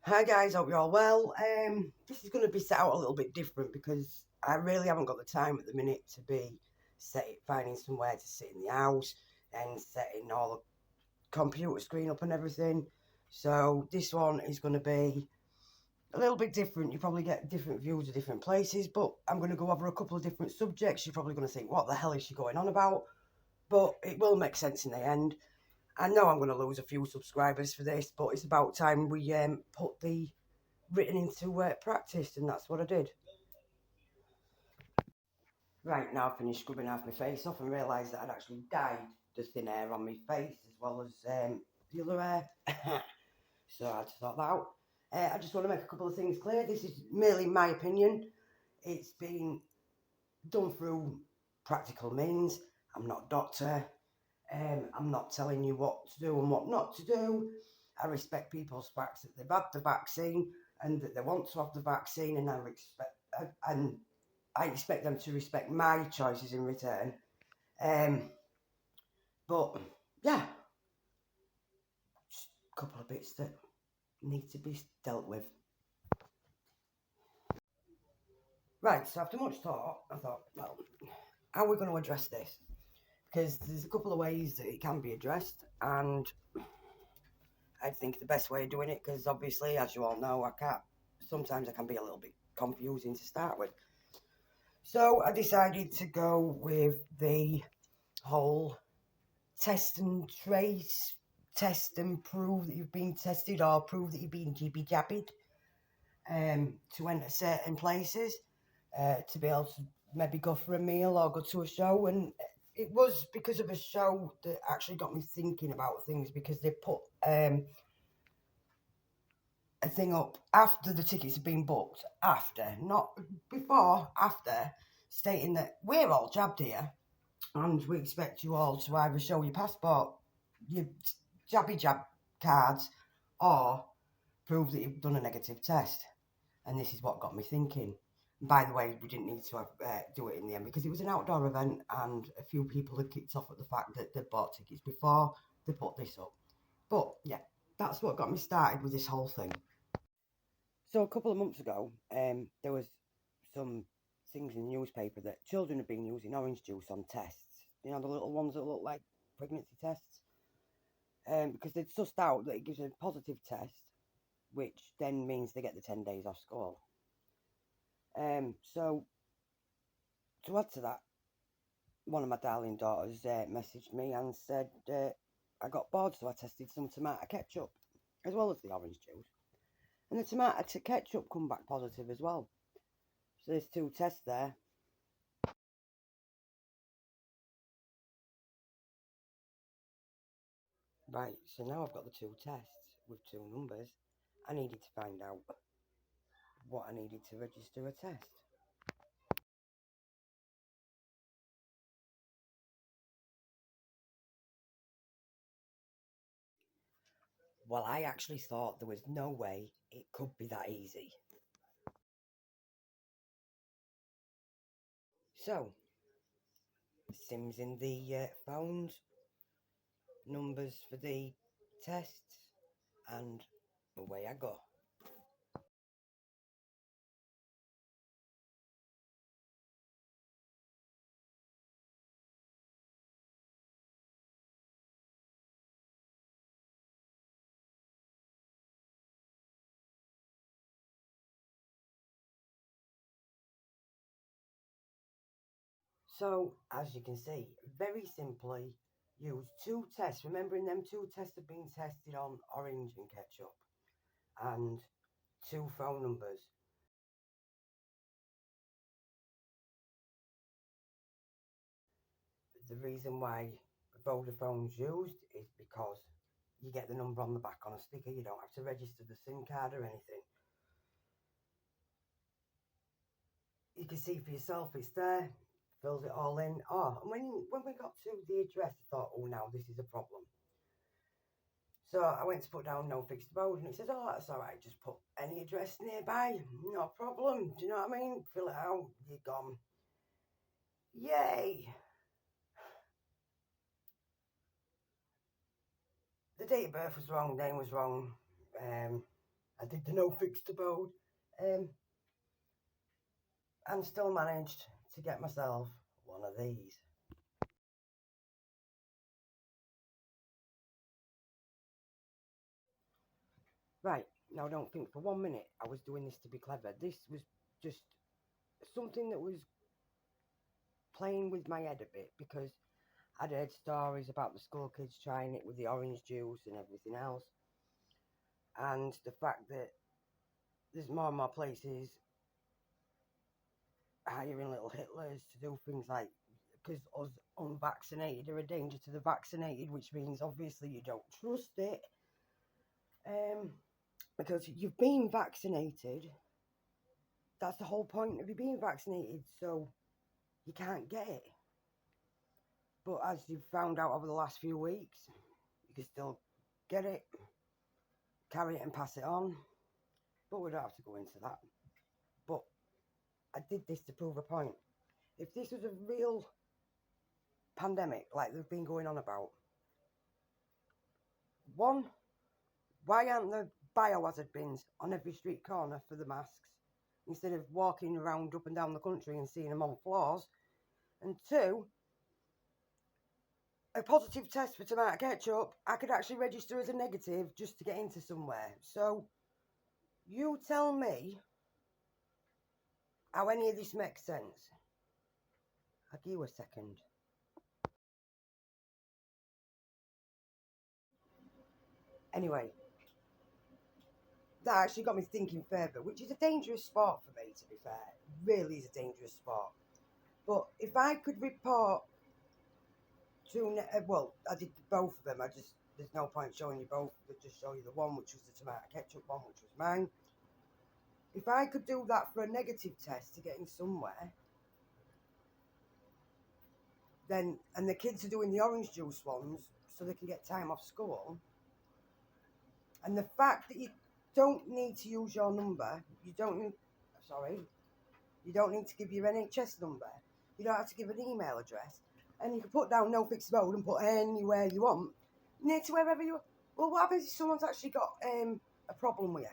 Hi guys, hope you're all well. This is going to be set out a little bit different because I really haven't got the time at the minute to be finding somewhere to sit in the house and setting all the computer screen up and everything. So this one is going to be a little bit different. You probably get different views of different places, but I'm going to go over a couple of different subjects. You're probably going to think, what the hell is she going on about? But it will make sense in the end. I know I'm going to lose a few subscribers for this, but it's about time we put the written into practice, and that's what I did. Right, now I finished scrubbing half my face off and realised that I'd actually dyed the thin hair on my face as well as the other hair. So I had to sort that out. I just want to make a couple of things clear. This is merely my opinion. It's been done through practical means. I'm not a doctor. I'm not telling you what to do and what not to do. I respect people's facts that they've had the vaccine and that they want to have the vaccine, and I expect them to respect my choices in return. But yeah, just a couple of bits that need to be dealt with. Right, so after much thought, I thought, well, how are we going to address this? Because there's a couple of ways that it can be addressed, and I think the best way of doing it, because obviously, as you all know, sometimes I can be a little bit confusing to start with. So I decided to go with the whole test and trace, test and prove that you've been tested or prove that you've been jibby-jabbied to enter certain places, to be able to maybe go for a meal or go to a show. And it was because of a show that actually got me thinking about things, because they put a thing up after the tickets have been booked, not before, after, stating that we're all jabbed here and we expect you all to either show your passport, your jabby jab cards, or prove that you've done a negative test. And this is what got me thinking. By the way, we didn't need to do it in the end because it was an outdoor event, and a few people had kicked off at the fact that they bought tickets before they put this up. But yeah, that's what got me started with this whole thing. So a couple of months ago, there was some things in the newspaper that children have been using orange juice on tests. You know, the little ones that look like pregnancy tests. Because they'd sussed out that it gives a positive test, which then means they get the 10 days off school. So, to add to that, one of my darling daughters messaged me and said I got bored, so I tested some tomato ketchup, as well as the orange juice. And the tomato ketchup come back positive as well. So there's two tests there. Right, so now I've got the two tests with two numbers. I needed to find out what I needed to register a test. Well, I actually thought there was no way it could be that easy. So, SIMs in the phones, numbers for the tests, and away I go. So, as you can see, very simply use two tests. Remembering them two tests have been tested on orange and ketchup, and two phone numbers. The reason why Vodafone's used is because you get the number on the back on a sticker. You don't have to register the SIM card or anything. You can see for yourself it's there. Fills it all in. Oh, and when we got to the address, I thought, oh, now this is a problem. So I went to put down no fixed abode, and it says, oh, that's all right, just put any address nearby, no problem. Do you know what I mean? Fill it out, you're gone. Yay! The date of birth was wrong, name was wrong. I did the no fixed abode, and still managed to get myself one of these. Right, now don't think for 1 minute I was doing this to be clever. This was just something that was playing with my head a bit, because I'd heard stories about the school kids trying it with the orange juice and everything else, and the fact that there's more and more places hiring little Hitlers to do things like, because us unvaccinated are a danger to the vaccinated, which means obviously you don't trust it, because you've been vaccinated. That's the whole point of you being vaccinated, so you can't get it. But as you've found out over the last few weeks, you can still get it, carry it and pass it on. But we don't have to go into that. But I did this to prove a point. If this was a real pandemic like they've been going on about, one, why aren't there biohazard bins on every street corner for the masks, instead of walking around up and down the country and seeing them on floors? And two, a positive test for tomato ketchup, I could actually register as a negative just to get into somewhere. So you tell me how any of this makes sense. I'll give you a second. Anyway, that actually got me thinking further, which is a dangerous sport for me, to be fair. It really is a dangerous sport. But if I could report well, I did both of them. There's no point showing you both. I'll just show you the one, which was the tomato ketchup one, which was mine. If I could do that for a negative test to get in somewhere, then, and the kids are doing the orange juice ones so they can get time off school, and the fact that you don't need to use your number, you don't need to give your NHS number, you don't have to give an email address, and you can put down no fixed mode and put anywhere you want, near to wherever you. Well, what happens if someone's actually got a problem with you,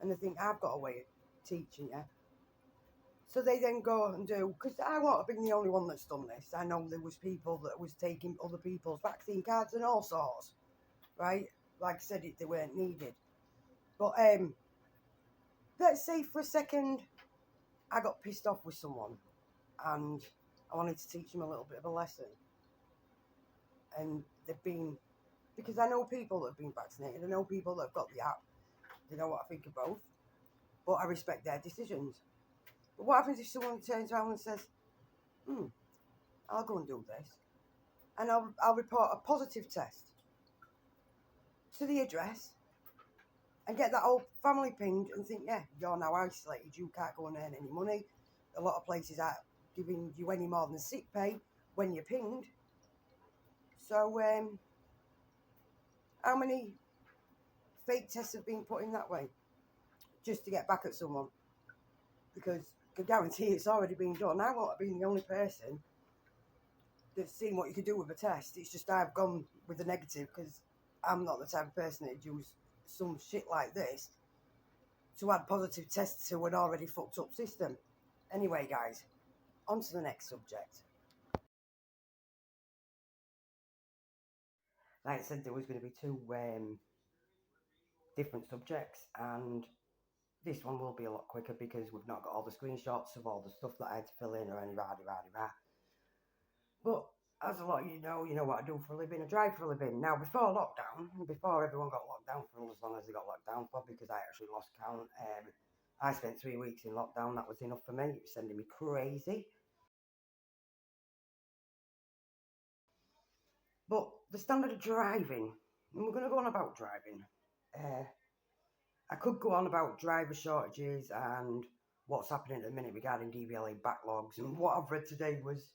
and they think, I've got a way of teaching you? So they then go and do, because I won't have been the only one that's done this. I know there was people that was taking other people's vaccine cards and all sorts, right? Like I said, they weren't needed. But let's say for a second I got pissed off with someone and I wanted to teach them a little bit of a lesson. And they've been, because I know people that have been vaccinated, I know people that have got the app, they know what I think of both, but I respect their decisions. But what happens if someone turns around and says, I'll go and do this, and I'll report a positive test to the address and get that whole family pinged and think, yeah, you're now isolated, you can't go and earn any money. A lot of places aren't giving you any more than sick pay when you're pinged. So how many fake tests have been put in that way just to get back at someone? Because I can guarantee it's already been done. I won't have been the only person that's seen what you could do with a test. It's just I've gone with the negative because I'm not the type of person that use some shit like this to add positive tests to an already fucked up system. Anyway, guys, on to the next subject. Like I said, there was going to be two different subjects, and this one will be a lot quicker because we've not got all the screenshots of all the stuff that I had to fill in or any rah. But as a lot of you know what I do for a living. I drive for a living. Now, before lockdown, before everyone got locked down for as long as they got locked down for, because I actually lost count, I spent 3 weeks in lockdown. That was enough for me. It was sending me crazy. But the standard of driving, and we're going to go on about driving. I could go on about driver shortages and what's happening at the minute regarding DVLA backlogs, and what I've read today was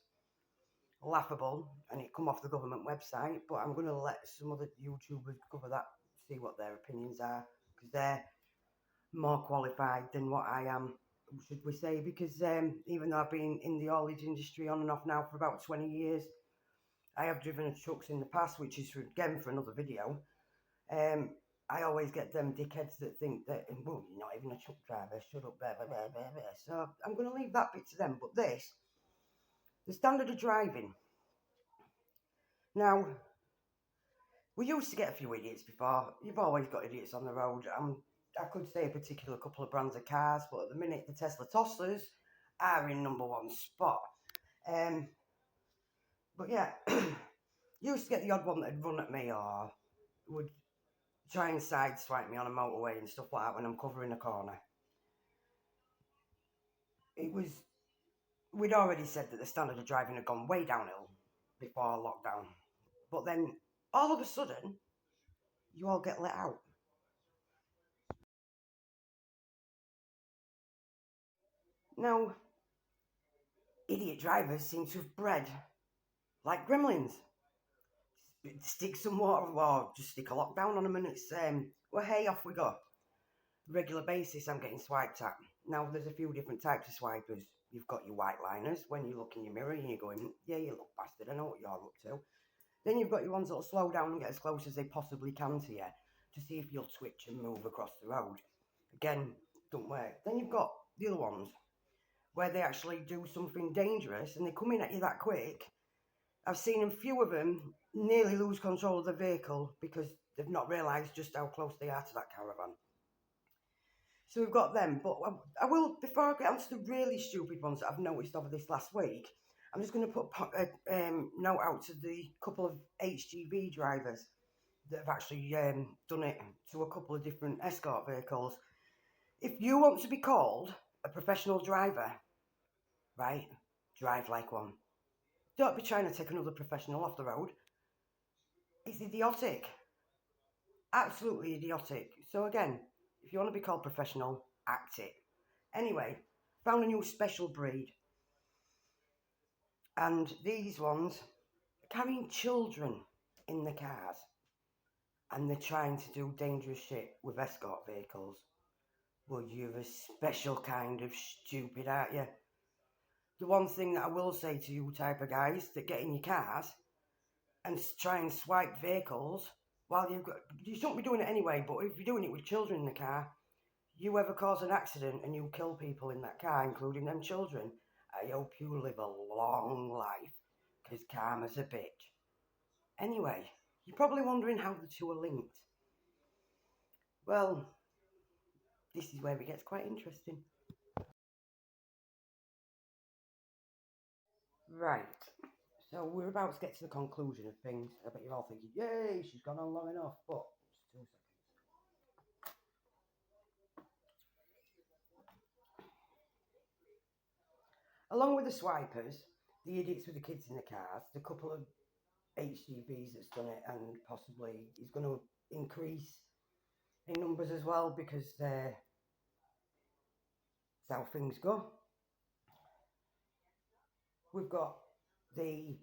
laughable, and it come off the government website, but I'm going to let some other YouTubers cover that, see what their opinions are, because they're more qualified than what I am, should we say, because even though I've been in the haulage industry on and off now for about 20 years, I have driven trucks in the past, which is again for another video. I always get them dickheads that think that, well, you're not even a truck driver, shut up, blah, blah, blah, blah, blah. So I'm going to leave that bit to them. But this, the standard of driving. Now, we used to get a few idiots before. You've always got idiots on the road. I could say a particular couple of brands of cars, but at the minute, the Tesla Toslers are in #1 spot. But yeah, used to get the odd one that'd run at me or would try and sideswipe me on a motorway and stuff like that when I'm covering a corner. We'd already said that the standard of driving had gone way downhill before lockdown. But then, all of a sudden, you all get let out. Now, idiot drivers seem to have bred like gremlins. Stick some water or just stick a lockdown on them and it's, well, hey, off we go. Regular basis, I'm getting swiped at. Now, there's a few different types of swipers. You've got your white liners when you look in your mirror and you're going, yeah, you look bastard, I know what you're up to. Then you've got your ones that'll slow down and get as close as they possibly can to you to see if you'll twitch and move across the road. Again, don't work. Then you've got the other ones where they actually do something dangerous and they come in at you that quick. I've seen a few of them nearly lose control of the vehicle because they've not realised just how close they are to that caravan. So we've got them, but I will, before I get on to the really stupid ones that I've noticed over this last week, I'm just going to put a note out to the couple of HGV drivers that have actually done it to a couple of different escort vehicles. If you want to be called a professional driver, right, drive like one. Don't be trying to take another professional off the road. It's idiotic. Absolutely idiotic. So again, if you want to be called professional, act it. Anyway, found a new special breed. And these ones are carrying children in the cars. And they're trying to do dangerous shit with escort vehicles. Well, you're a special kind of stupid, aren't you? The one thing that I will say to you type of guys that get in your cars and try and swipe vehicles while you shouldn't be doing it anyway, but if you're doing it with children in the car, you ever cause an accident and you kill people in that car, including them children, I hope you live a long life, because karma's a bitch. Anyway, you're probably wondering how the two are linked. Well, this is where it gets quite interesting. Right, so we're about to get to the conclusion of things. I bet you're all thinking, yay, she's gone on long enough, but just 2 seconds. Along with the swipers, the idiots with the kids in the cars, the couple of HGVs that's done it and possibly is going to increase in numbers as well because that's how things go. We've got the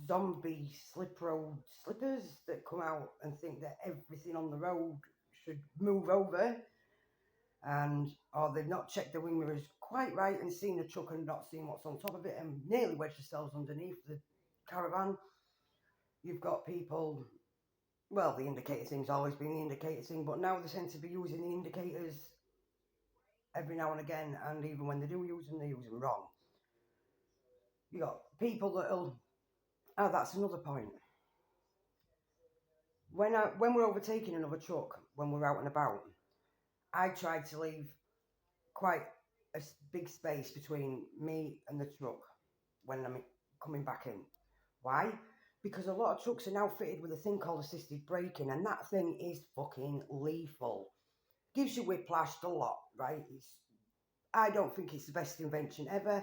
zombie slip road slippers that come out and think that everything on the road should move over, and or they've not checked the wing mirrors quite right and seen the truck and not seen what's on top of it and nearly wedged themselves underneath the caravan. You've got people, well, the indicator thing's always been the indicator thing, but now they tend to be using the indicators every now and again, and even when they do use them, they use them wrong. You got people that'll. Oh, that's another point. When we're overtaking another truck, when we're out and about, I try to leave quite a big space between me and the truck when I'm coming back in. Why? Because a lot of trucks are now fitted with a thing called assisted braking, and that thing is fucking lethal. Gives you whiplash a lot, right? I don't think it's the best invention ever.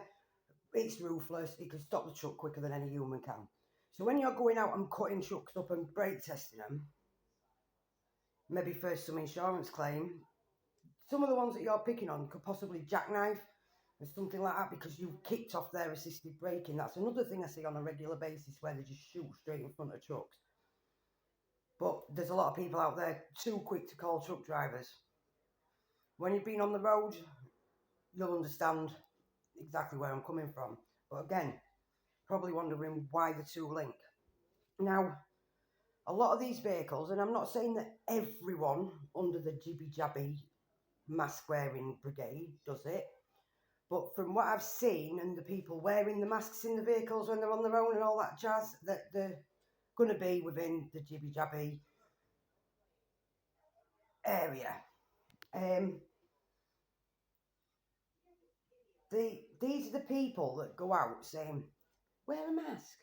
It's ruthless. It can stop the truck quicker than any human can. So when you're going out and cutting trucks up and brake testing them, maybe for some insurance claim, some of the ones that you're picking on could possibly jackknife and something like that because you kicked off their assisted braking. That's another thing I see on a regular basis where they just shoot straight in front of trucks. But there's a lot of people out there too quick to call truck drivers. When you've been on the road, you'll understand exactly where I'm coming from. But again, probably wondering why the two link. Now, a lot of these vehicles, and I'm not saying that everyone under the jibby jabby mask wearing brigade does it, but from what I've seen and the people wearing the masks in the vehicles when they're on their own and all that jazz, that they're going to be within the jibby jabby area. These are the people that go out saying, wear a mask,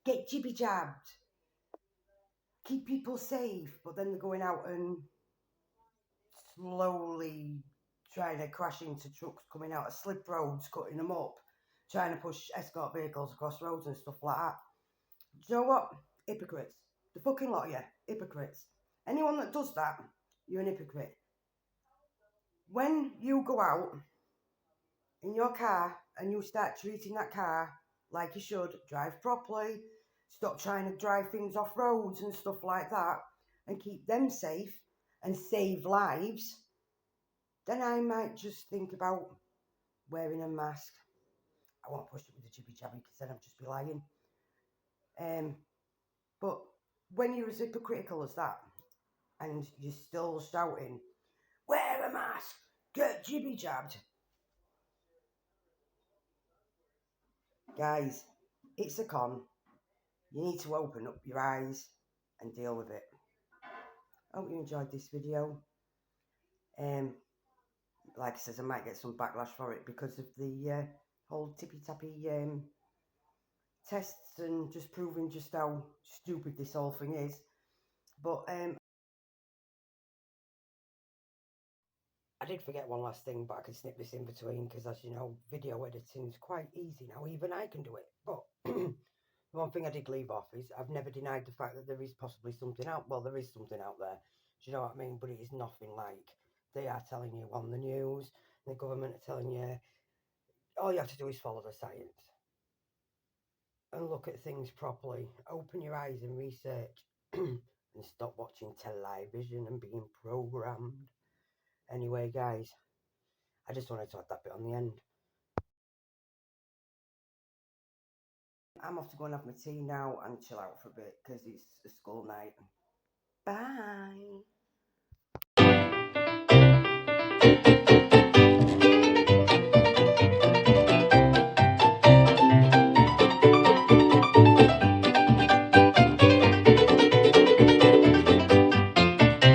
get jibby jabbed, keep people safe, but then they're going out and slowly trying to crash into trucks coming out of slip roads, cutting them up, trying to push escort vehicles across roads and stuff like that. Do you know what? Hypocrites. The fucking lot of you. Hypocrites. Anyone that does that, you're an hypocrite. When you go out in your car and you start treating that car like you should, drive properly, stop trying to drive things off roads and stuff like that, and keep them safe and save lives, then I might just think about wearing a mask. I won't push it with the jibby jabby because then I'll just be lying. But when you're as hypocritical as that and you're still shouting, wear a mask, get jibby jabbed. Guys, it's a con. You need to open up your eyes and deal with it. I hope you enjoyed this video. Like I said, I might get some backlash for it because of the whole tippy-tappy tests and just proving just how stupid this whole thing is. But I did forget one last thing, but I can snip this in between because, as you know, video editing is quite easy now. Even I can do it. But the one thing I did leave off is I've never denied the fact that there is possibly something out. Well, there is something out there. Do you know what I mean? But it is nothing like they are telling you on the news. The government are telling you all you have to do is follow the science and look at things properly. Open your eyes and research and stop watching television and being programmed. Anyway, guys, I just wanted to add that bit on the end. I'm off to go and have my tea now and chill out for a bit because it's a school night. Bye.